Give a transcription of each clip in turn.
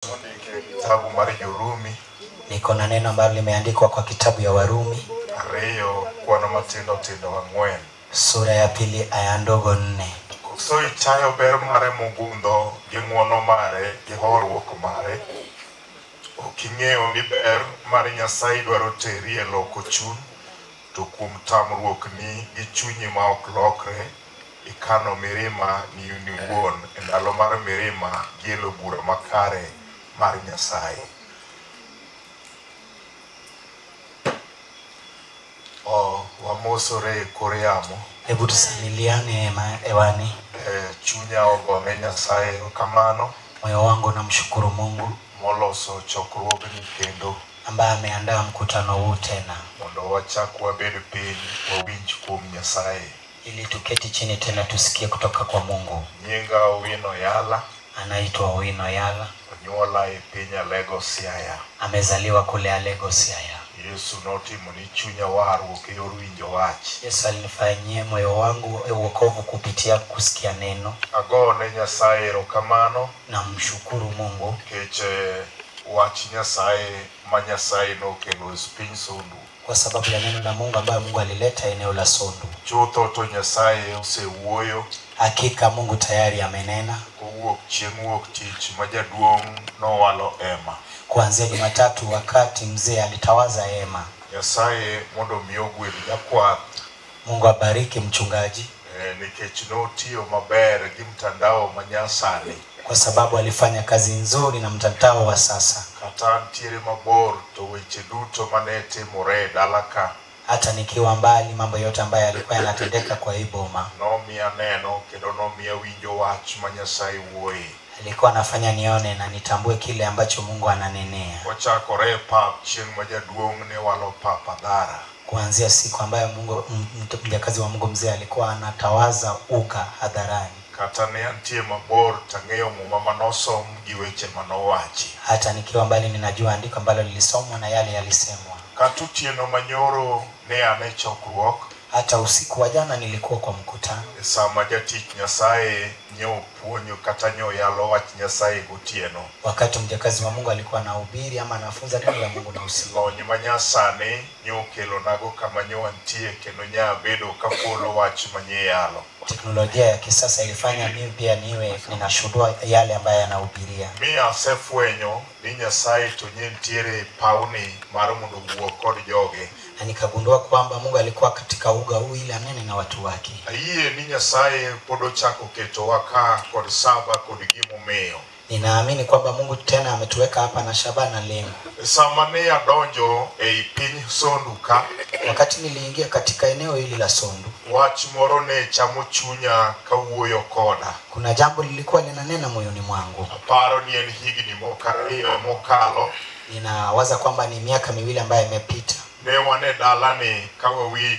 Kitabu mara Warumi. Niko na neno ambalo limeandikwa kwa kitabu ya Warumi. Ariyo kuona matindo ang'wen. Sura ya 2 aya ndogo 4. So itayo ber mare Mungundo gi ng'wono mare gi horuok mare. Oking'eyo ni ber mar Nyasaye dwaro teri e loko chuny, to kuom tamruokni gi chunyi ma ok lokre ikano mirima ni iwuon e ndalo mar mirima gi elo bura makare mar Nyasaye. Wamosore kor yamo. Hebu tusalimiane hewani. Chunya ogone Nyasaye kamano. Moyo wangu namshukuru Mungu moloso chokruogni kendo ambaye ameandaa mkutano huu tena, mondo wachak wabed piny wawinj kuom Nyasaye, ili tuketi chini tena tusikie kutoka kwa Mungu. Nyinga Owino Yala. Anaitwa Owino Yala. Onyuola e piny Lagos, Siaya. Amezaliwa kule Lagos, Siaya. Yesu notimo ni chunya warruok e yor winjo wach. Yesu alinifanyia moyo wangu wokovu kupitia kusikia neno. Agone Nyasaye erokamano. Namshukuru Mungu keche wach Nyasaye ma Nyasaye nokelo e piny Sondu, kwa sababu ya neno la Mungu ambayo Mungu alileta eneo la Sondu. Chutho to Nyasaye osewuoyo. Hakika Mungu tayari amenena. Owuok chieng' wuok tich ma jaduong' nowalo ema. Kuanzia Jumatatu wakati mzee alitawaza hema. Nyasaye mondo mi ogwedh jakwath. Mungu abariki mchungaji. Nikech notiyo maber gi mtandao manyasani, kwa sababu alifanya kazi nzuri na mtandao wa sasa. Kata ntiere mabor to weche duto mane timore dalaka. Hata nikiwa mbali mambo yote ambayo yalikuwa yanatendeka kwa hii boma, nomiya neno kendo nomiya winjo wach ma Nyasaye wuoye. Alikuwa anafanya nione na nitambue kile ambacho Mungu ananenea. Wachakore pap chieng' ma jaduong' ne walo pap Adhara. Kuanzia siku ambayo Mungu mjakazi wa Mungu mzee alikuwa anatawaza uga hadharani. Kata ne antie mabor tang'eyo muma manosom gi weche manowachi. Hata nikiwa mbali ninajua andiko ambalo lilisomwa na yale yalisemwa. Kata otieno manyoro ne ane chokruok. Hata usiku wa jana nilikuwa kwa mkutano. Sama jatich Nyasaye nyo puonyo kata nyo yalo wach Nyasaye gotieno. Wakati mjakazi wa Mungu alikuwa anahubiri ama anafunza neno la Mungu na usiku. Lony manyasani nyo kelo nago kama nyo antie kendo nya bedo kafuolo wach manye yalo. Teknolojia ya kisasa ilifanya mimi pia niwe ninashuhudia yale ambayo anahubiria. Mi asefwenyo ni Nyasaye to ntiere pauni mar mondo wuo kod joge. Na nikagundua kwamba Mungu alikuwa katika uga huu ili anene na watu wake. Ayie ni Nyasaye podo chako keto waka kod saba kod gimomeyo. Ninaamini kwamba Mungu tena ametuweka hapa na shabaha na lengo. Sama ne adonjo e piny Sondu ka, wakati niliingia katika eneo hili la Sondu, wach moro ne chamo chunya kawuoyo koda. Kuna jambo lilikuwa linanena moyoni mwangu. Aparo ni en higni mokalo. Ninawaza kwamba ni miaka 2 ambayo imepita. Ne wane dalani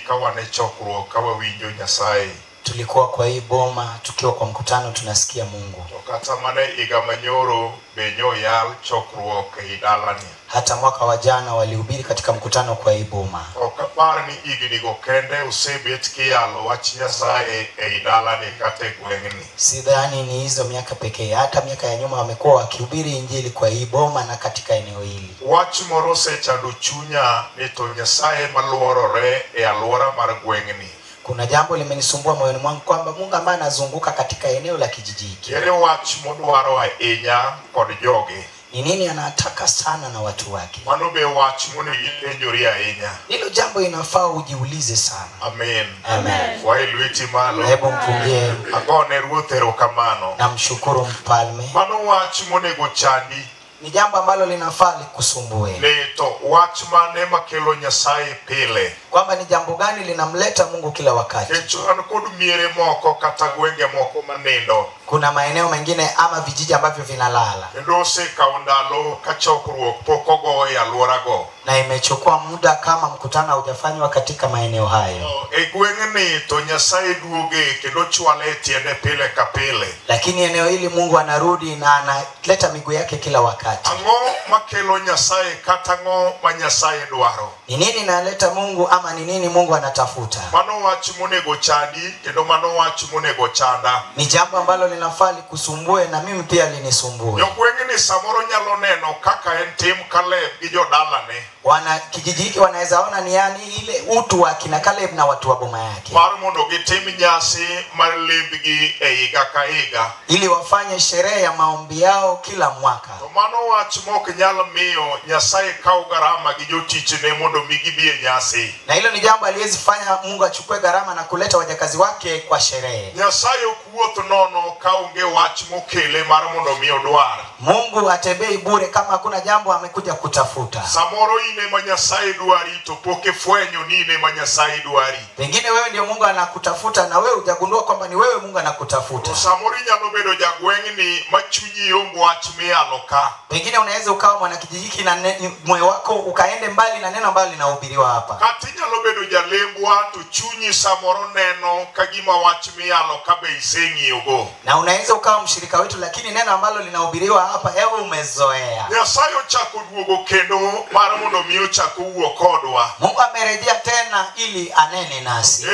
kawane chokruok kawawinjo Nyasaye. Tulikuwa kwa hii boma tukiwa kwa mkutano tunasikia Mungu. Kata mane iga manyoro benyo yal chokruok e dalani. Hata mwaka wa jana walihubiri katika mkutano kwa hii boma. Okapar ni igni go kende usebet kiyalo wach Nyasaye e dalani kata gweng'ni. Sidhani ni hizo miaka pekee, hata miaka ya nyuma wamekuwa wakihubiri injili kwa hii boma na katika eneo hili. Wach moro osechando chunya ni to Nyasaye maluorore e alwora mar gweng'ni. Kuna jambo limenisumbua moyoni mwangu kwamba Mungu ambaye anazunguka katika eneo la kijiji hiki. Yale wach modwaro ahinya kod joge. Ni nini anataka sana na watu wake? Mano be wach mone gipenjori ahinya. Hilo jambo inafaa ujiulize sana. Amen. Amen. Wae lweti malo. Hebu mpungie. Agone Ruoth erokamano. Namshukuru mfalme. Mano wach monego chandi. Ni jambo ambalo linafaa likusumbue. Leto wach mane makelo Nyasaye pile. Kwamba ni jambo gani linamleta Mungu kila wakati. Kecho an kod miere moko kata gwenge moko manindo. Kuna maeneo mengine ama vijiji ambavyo vinalala. Kendo osekawo ndalo ka chokruok pok ogo e alworago. na imechukua muda kama mkutano haujafanywa katika maeneo hayo. Gweng'ni to Nyasaye duoge kendo chwale tiende pile ka pile. Lakini eneo hili Mungu anarudi na analeta miguu yake kila wakati. Ang'o makelo Nyasaye kata ang'o ma Nyasaye dwaro? Ni nini naleta Mungu ama ni nini Mungu anatafuta? Mano wach monego chadi kendo mano wach monego chanda. Ni jambo ambalo linafaa likusumbue na mimi pia linisumbue. Jogweng'ni samoro nyalo neno kaka en tim Kaleb gi jodalane. Wana kijiji hiki wanaweza ona ni yani ile utu wa kina Kaleb na watu wa boma yake. Mar mondo gitim nyasi mar lembgi e higa ka higa. Ili wafanye sherehe ya maombi yao kila mwaka. To mano wach mok nyalo miyo Nyasaye kaw garama gi jotichne mondo migibie nyasi. Na hilo ni jambo aliwezi fanya Mungu achukue gharama na kuleta wajakazi wake kwa sherehe. Nyasaye okuotho nono ka onge wach mokele mar mondo mi odwar. Mungu atembei bure kama hakuna jambo amekuja kutafuta. Samoro ine ma Nyasaye dwari to poke fwenyo ni ine ma Nyasaye dwari. Pengine wewe ndio Mungu anakutafuta na wewe hujagundua kwamba ni wewe Mungu anakutafuta. Samoro nyalo bedo jagweng'ni machunyi ombo wach mialoka. Pengine unaweza ukawa mwanakijiji na moyo wako ukaende mbali na neno ambalo linahubiriwa hapa. Kati nyalo bedo jalembwa to chunyi samoro neno kagima wach mialoka be iseng'iyogo. Na unaweza ukawa mshirika wetu lakini neno ambalo linahubiriwa hapa ewe umezoea. Nyasaye ochako duogo kendo mar mondo mi ochako wuok kodwa. Mungu amerejea tena ili anene nasi.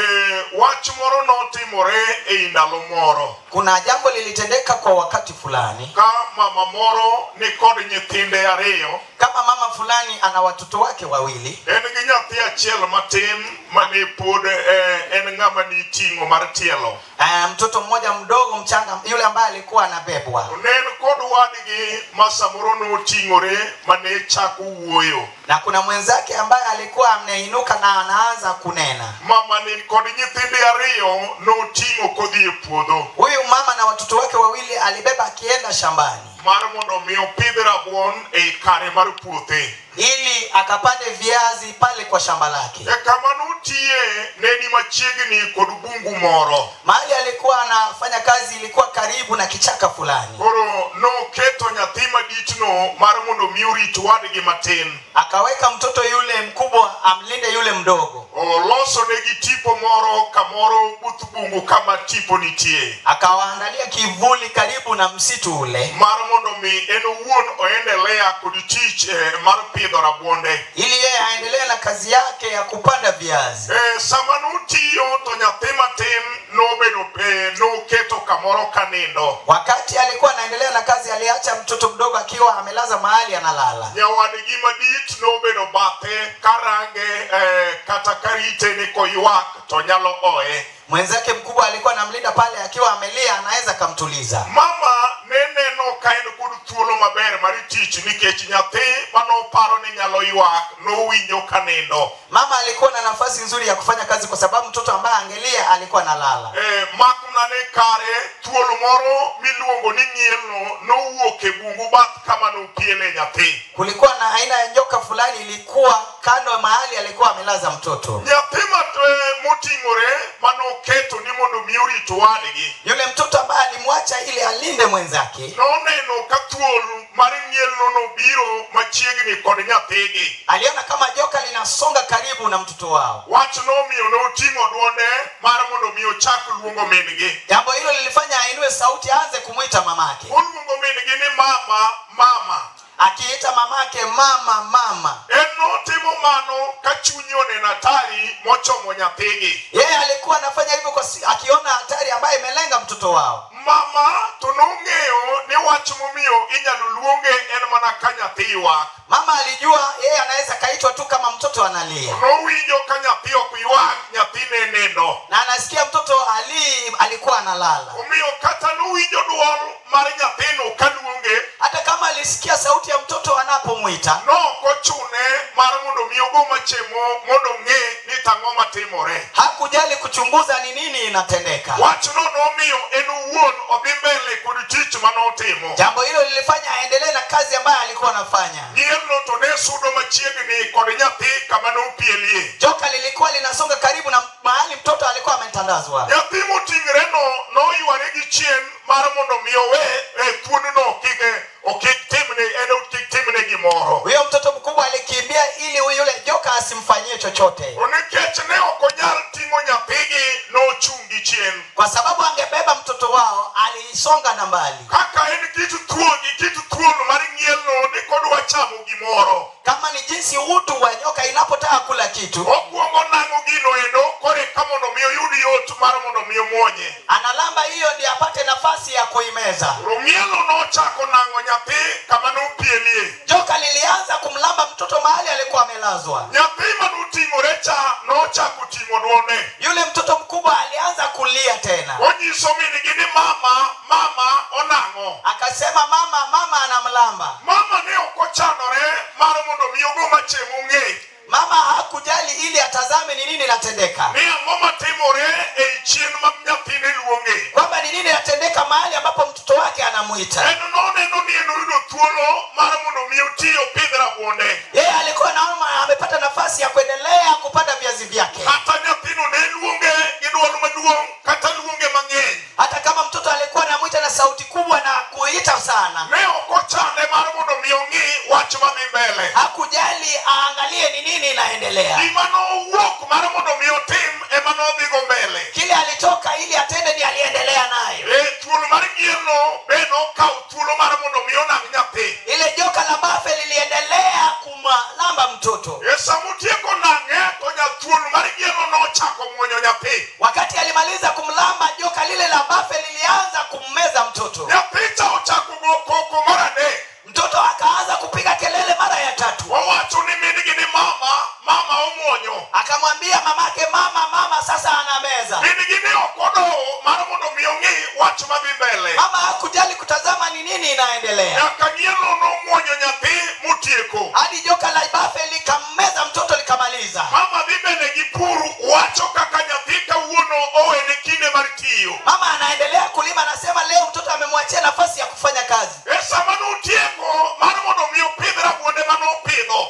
Wach moro notimore e ndalo moro. Kuna jambo lilitendeka kwa wakati fulani. Ka mama moro ni kod nyithinde ariyo. Kama mama fulani ana watoto wake wawili. En gi nyathi achiel matin mane pod en ng'ama ni ting'o mar tielo. Mtoto mmoja mdogo mchanga yule ambaye alikuwa anabebwa. Nen kod wadgi ma samoro noting'ore mane chako wuoyo. Na kuna mwenzake ambaye alikuwa ameinuka na anaanza kunena. Mama ni kod nyithinde ariyo noting'o kodhi e puodho. Huyu mama na watoto wake wawili alibeba akienda shambani. Mar mondo mi opidh rabuon e kare mar puothe. Ili akapande viazi pale kwa shamba lake. Kama nutie neni machiegni kod bungu moro. Mahali alikuwa anafanya kazi ilikuwa karibu na kichaka fulani. Koro no keto nyathi maditno mar mondo mi orit wadgi matin. Akaweka mtoto yule mkubwa amlinde yule mdogo. Oloso negi tipo moro kamoro but bungu kama tipo nitie. Akawaandalia kivuli karibu na msitu ule. Mar mondo mi en owuon oendelea kod tich mar pidho rabuonde. Ili yeye aendelee na kazi yake ya kupanda viazi. Sama nutiyo to nyathi matin nobedo noketo kamoro kanindo. Wakati alikuwa anaendelea na kazi aliacha mtoto mdogo akiwa amelaza mahali analala. Nyawadgi madit nobedo bathe karange kata karite ni koywak to nyalo oe. Mwenzake mkubwa alikuwa anamlinda pale akiwa amelia anaweza kumtuliza. Mama neno kaen kod thuolo maber mar tich nikech nyathi mano paro ni nyalo ywak no winjo kanindo. Mama alikuwa na nafasi nzuri ya kufanya kazi kwa sababu mtoto ambaye angelia alikuwa analala. Makmane kare thuolo moro miluongo ni ng'ielno nowuok e bungu bath kama nopiele nyathi. Kulikuwa na aina ya nyoka fulani ilikuwa kando mahali alikuwa amelaza mtoto. Nyathi moting'ore mano keto ni mondo mi orit wadgi. Yule mtoto ambaye alimwacha ili alinde mwenzake. Noneno ka thuol mar ng'ielno nobiro machiegni kod nyathigi. Aliona kama joka linasonga karibu na mtoto wao. Wach nomiyo noting'o duonde mar mondo mi ochak luongo min-gi. Jambo hilo lilifanya ainue sauti aanze kumuita mamake. Oluongo min-gi ni mama, mama. Akiita mamake mama, mama. Notimo mano ka chunye oneno hatari mochomo nyathigi. Yeye alikuwa anafanya hivyo kwa akiona hatari ambayo imelenga mtoto wao. Mama to nong'eyo ni wach momiyo inyalo luonge en mana ka nyathi ywak. Mama alijua yeye anaweza kaitwa tu kama mtoto analia. Nowinjo ka nyathi ok ywak, nyathi ne nindo. Na anasikia mtoto alikuwa analala. Omiyo kata nowinjo duol mar nyathino ka luonge. Hata kama alisikia sauti ya mtoto anapomwita. No kochune mar mondo mi ogo machemo mondo ng'e ni tang'o matimore. Hakujali kuchunguza ni nini inatendeka. Wach nomiyo en owuon odhi mbele kod tich manotimo. Jambo hilo lilifanya aendelee na kazi ambayo alikuwa anafanya. Ng'ielno to ne sudo machiegni kod nyathi kama nopielie. Joka lilikuwa linasonga karibu na mahali mtoto alikuwa ametandazwa. Nyathi moting'reno noyware gi chien mar mondo mi owe thuondno kik timne gimoro. Huyo mtoto mkubwa alikimbia ili asifanye chochote, kwa sababu angebeba mtoto wao aliisonga na mbali. Kama ni jinsi utu wa nyoka inapotaka kula kitu, analamba hiyo ndiyo apate nafasi ya kuimeza. Joka lilianza kumlamba mtoto mahali alikuwa amelazwa. Yule mtoto mkubwa alianza kulia tena. Akasema mama anamlamba. Mama hakujali ili atazame ni nini natendeka, kwamba ni nini natendeka mahali ambapo mtoto wake anamuita. Yeye alikuwa naona amepata nafasi ya kuendelea kupanda viazi vyake. Hata kama mtoto alikuwa anamuita na sauti kubwa na kuita sana, hakujali aangalie ni nini inaendelea. Kile alitoka ili atende ni aliendelea nayo. Ile joka la bafe liliendelea kumlamba mtoto. Wakati alimaliza kumlamba, joka lile la bafe lilianza kummeza mtoto. Mtoto akaanza kupiga kelele mara ya 3. Akamwambia mamake, mama sasa anameza. Mama hakujali kutazama ni nini inaendelea. Hadi joka la bafe likammeza mtoto likamaliza. Mama anaendelea kulima, anasema leo mtoto amemwachia nafasi ya kufanya kazi.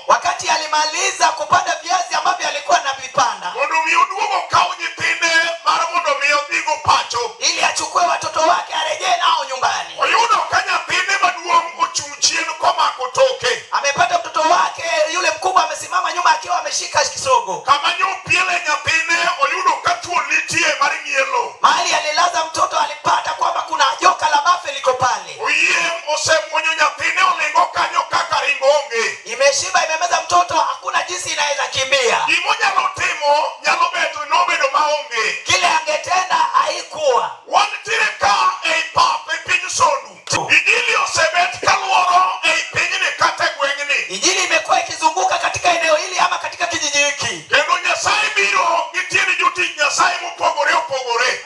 Wakati alimaliza kupanda viazi ambavyo alikuwa anavipanda, ili achukue watoto wake arejee nao nyumbani, amepata mtoto wake yule mkubwa amesimama nyuma akiwa ameshika kisogo. Mahali alilaza mtoto alipata kwamba kuna joka la bafe liko pale. Imeshiba, imemeza mtoto, hakuna jinsi inaweza kimbia. Kile angetenda haikuwa. Injili imekuwa ikizunguka katika eneo hili ama katika kijiji hiki.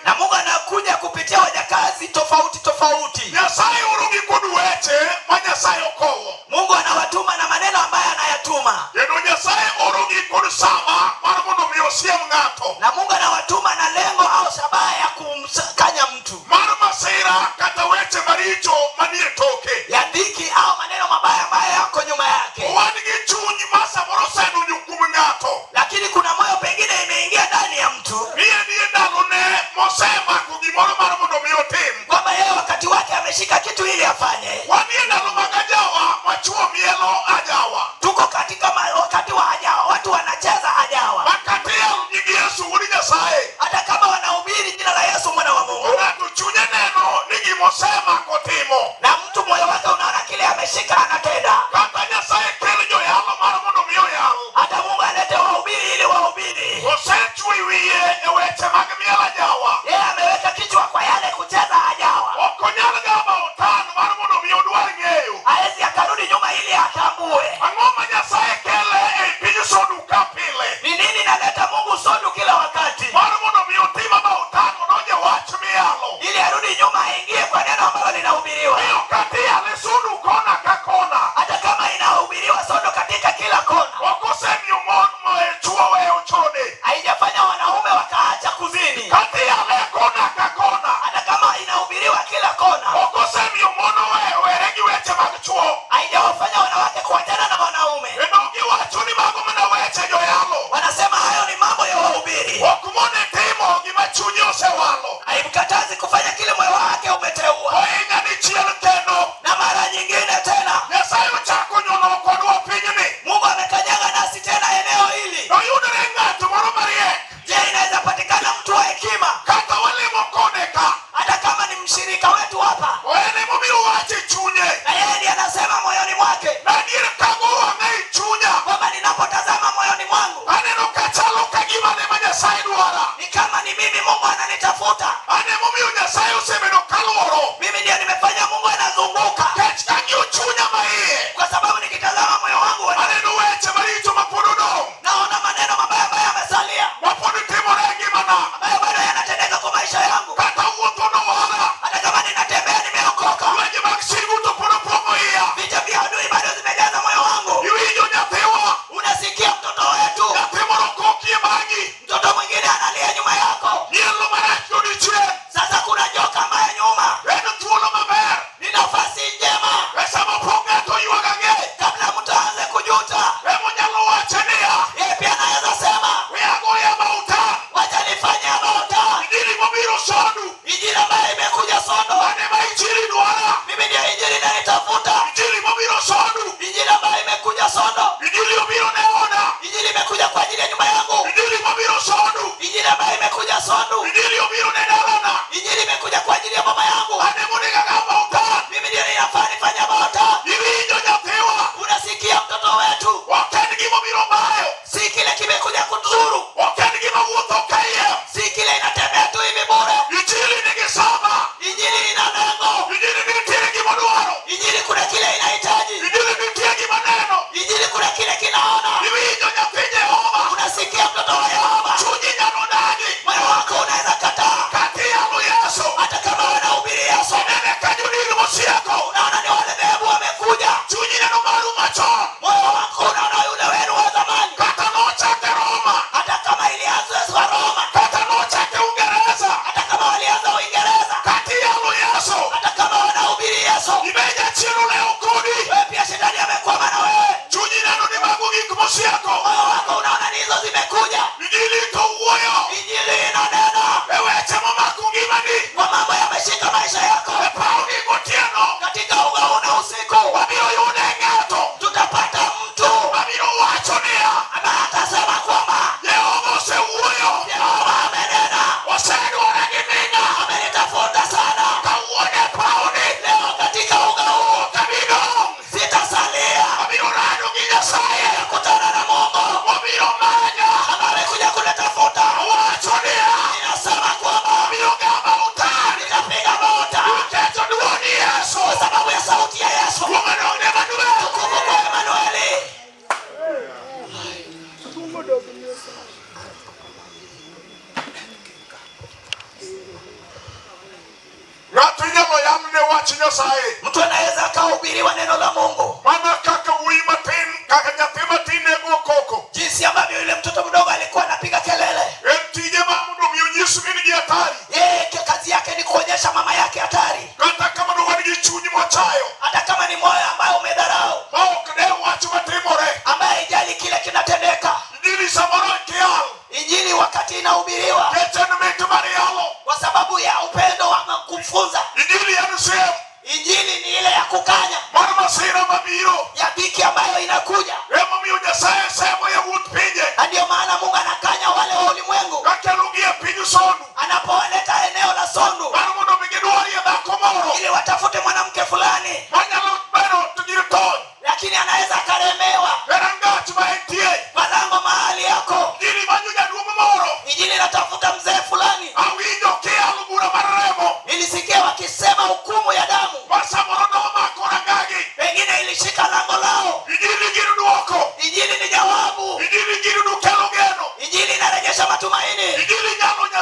Na Mungu anakuja kupitia wajakazi tofauti. Mungu anawatuma na maneno ambayo anayatuma. Na Mungu anawatuma na lengo au shabaha ya kumkanya mtu, ya dhiki au maneno mabaya ambayo yako nyuma yake. Lakini kuna moyo pengine imeingia ndani ya mtu, kwamba yeye wakati wake ameshika kitu ili afanye. Tuko katika wakati wa ajawa, watu wanacheza ajawa. Hata kama wanahubiri jina la Yesu mwana wa Mungu, na mtu moyo wake unaona kile ameshika anatenda. Hata Mungu alete wahubiri ili wahubiri. Yeye ameweka kichwa kwa yale kucheza ajawa.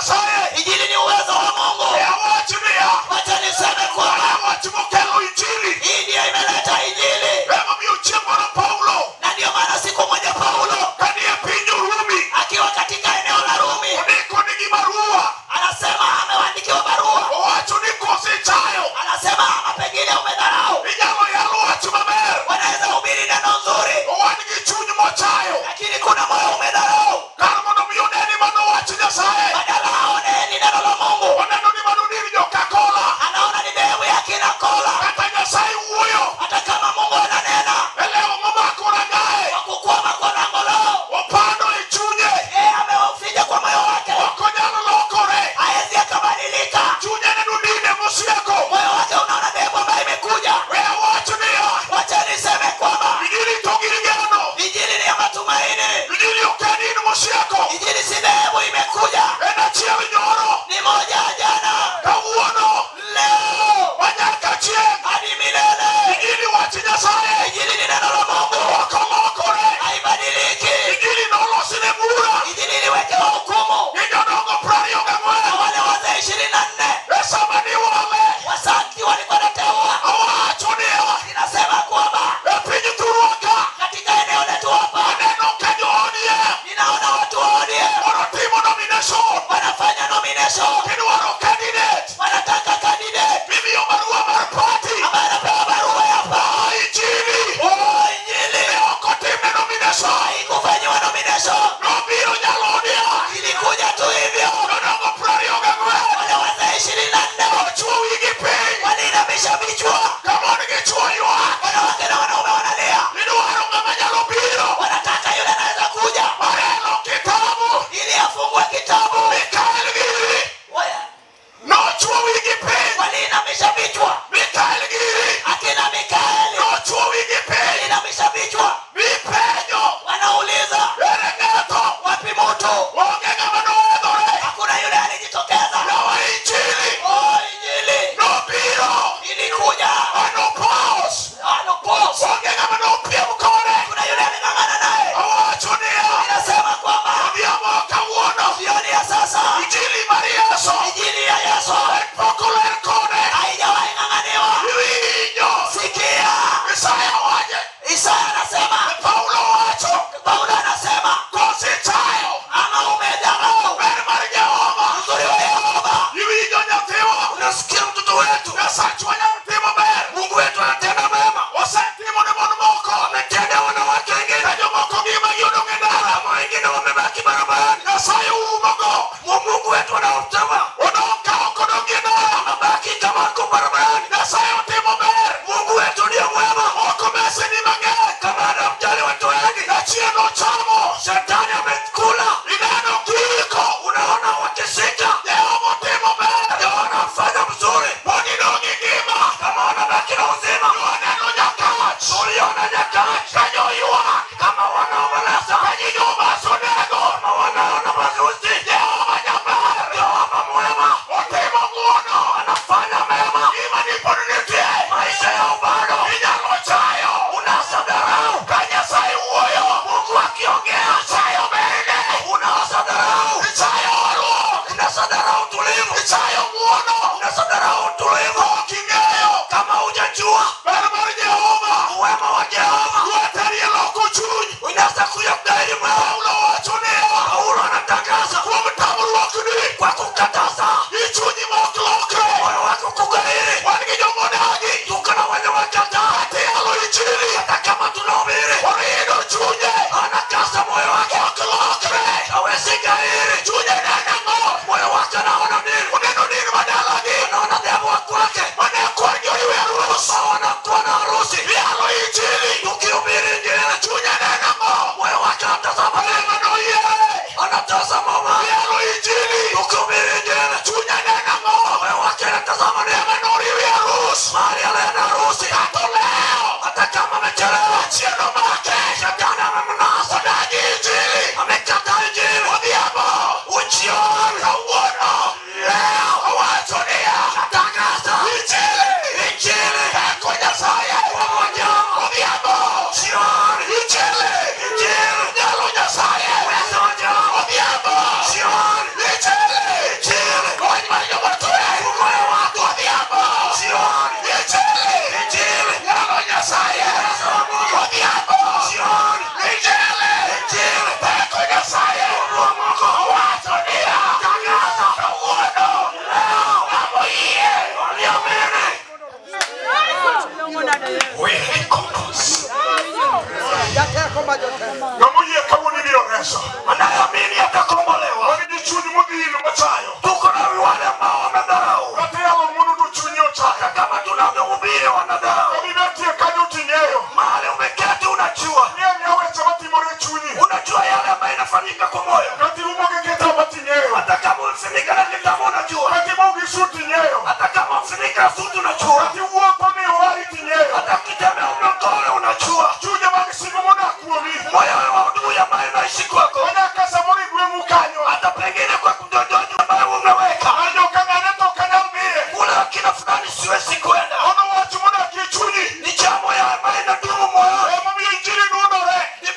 Nyasaye. Injili ni uwezo wa Mungu. Wacha niseme kwamba hii ndiyo imeleta injili. Na ndiyo maana siku moja Paulo akiwa katika eneo la Rumi anasema amewaandikiwa barua. Anasema ama pengine umedharau. Wanaweza hubiri neno nzuri, lakini kuna moyo umedharau. Badala aone ni neno la Mungu, anaona ni dhehebu ya kina Kola. Hata kama Mungu ananena, wakukwama kwa lango lao, yeye amewaficha kwa moyo wake. Haezi akabadilika. Moyo wake unaona dhehebu ambayo imekuja. Wacha niseme kwamba injili ni ya matumaini. Injili si dhehebu imekuja. Ni moja jana, leo, hadi milele. Injili ni neno la Mungu. Haibadiliki. Injili iliwekewa hukumu na wale wazee 24 Wasanti walikuwa wanateua. Ninasema kwamba katika eneo letu hapa ninaona watu waodie wanafanya nomination. Wanataka candidate ambaye anapewa barua hapa. Injili haikufanyiwa nomination, ilikuja tu hivyo. Wale wazee 24 waliinamisha vichwa. Wanawake na wanaume wanalia. Wanataka yule anaweza kuja ili afungue kitabu. Waliinamisha vichwa. Akina Mikaeli waliinamisha vichwa. Wanauliza wapi moto? Hakuna yule alijitokeza. Injili ilikuja. Kuna yule aling'ang'ana naye. Ninasema kwamba jioni ya sasa injili ya Yesu haijawahi ng'ang'aniwa. Sikia, Isaya anasema, Paulo anasema, ama umedharau uzuri wa Yehova. Unasikia mtoto wetu? Mungu wetu anatenda mema. Ametenda wanawake wengine. Wengine wamebaki barabarani. Mungu wetu anaotama mabaki kama ako barabarani. Mungu wetu ndio mwema. Kama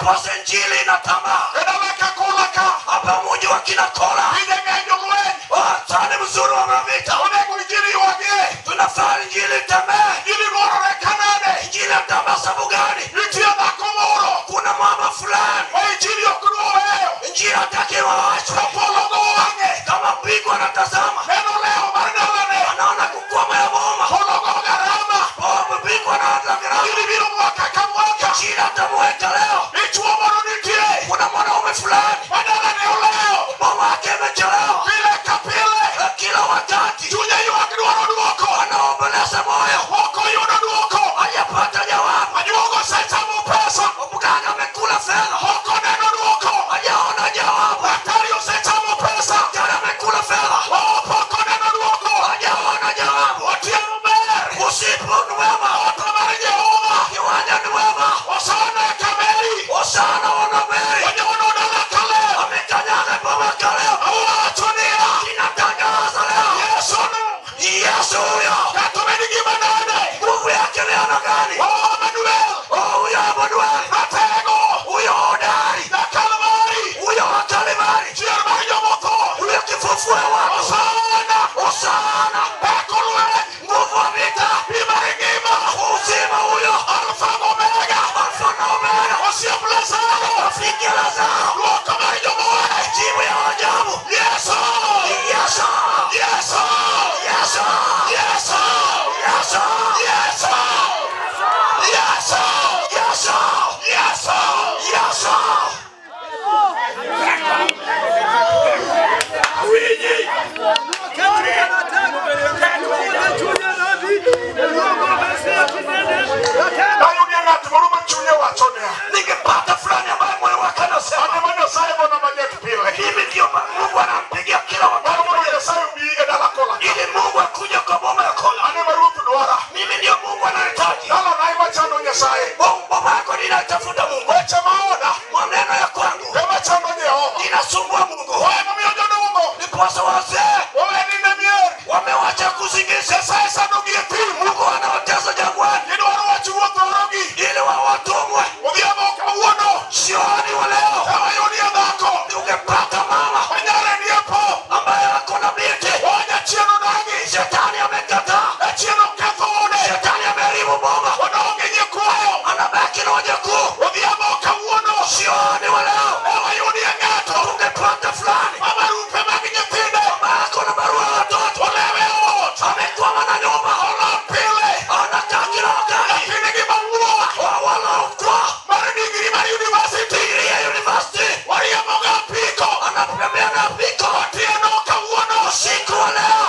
Ndiposa injili inatambaa. Hapa mji wa Kinakola. Asante mzuri wa mavita. Tunafaa injili itembee. Injili inatambaa sababu gani? Kuna mama fulani injili hataki waachwe. Kama mpigo anatazama anaona kukwama ya boma. Mpigo anatazama injili atamweka leo. Kuna mwanaume fulani mama yake amechelewa kila wakati anaomboleza moyo hajapata jawabu. Mganga amekula fedha hajaona jawabu. Daktari amekula fedha hajaona jawabu. Usiku ni wema, kiwanja ni wema. Osana wanaberi amekanyaga baba kaleo. Inatangaza leo Yesu huyo nguvu yake ni ana gani? Huyo Emanueli, huyo hodari, huyo wa Kalvari, huyo kifufua watu. Osana nguvu wa vita, uzima huyo Alfa na Omega, rafiki ya Lazaro, jibu ya ajabu. Yesu ningepata fulani ambaye moyo wake anasema hivi ndio Mungu anampigia kila wakati. Ili Mungu akuja kwa boma ya Kola. Mimi ndio Mungu anahitaji. Boma yako ninatafuta Mungu. Maneno ya kwangu inasumbua Mungu. Niposa wazee wamewacha kuzingisha. Mungu anawatesa jangwani ili wawatumwe. Sioni wa leo ungepata mama ambaye ako na binti. Shetani amekataa. Shetani ameharibu boma. Anabaki na wajukuu. Sioni wa leo ungepata fulani ambaye ako na barua ya watoto. Amekwama na nyumba. Anakaa kila wakati. Degree ya university. Anapembea na piko. Usiku wa leo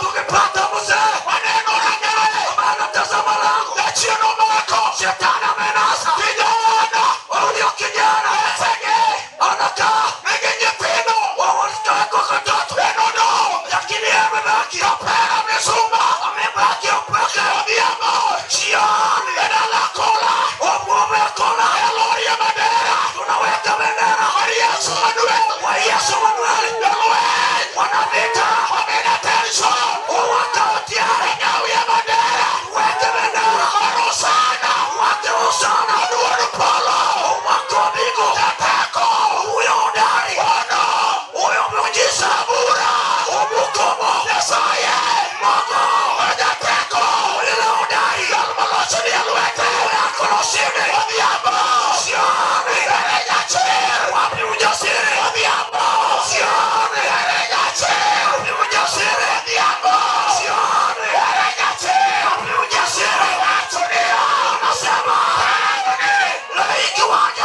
ungepata mzee ambaye anatazama langu. Shetani amenasa. Huyo kijana anakaa wawastako katoto, lakini amebaki amebaki upeke. Jioni Omwome ya Kola tunaweka bendera wa Yesu Emanueli. Wanavita wakawatiari weke bendera wake Hosana umwako wa mbingu. Huyo hodari, huyo muujiza bora, umukomo Mungu ule hodari wapi ujasiri? Anasema laiki waje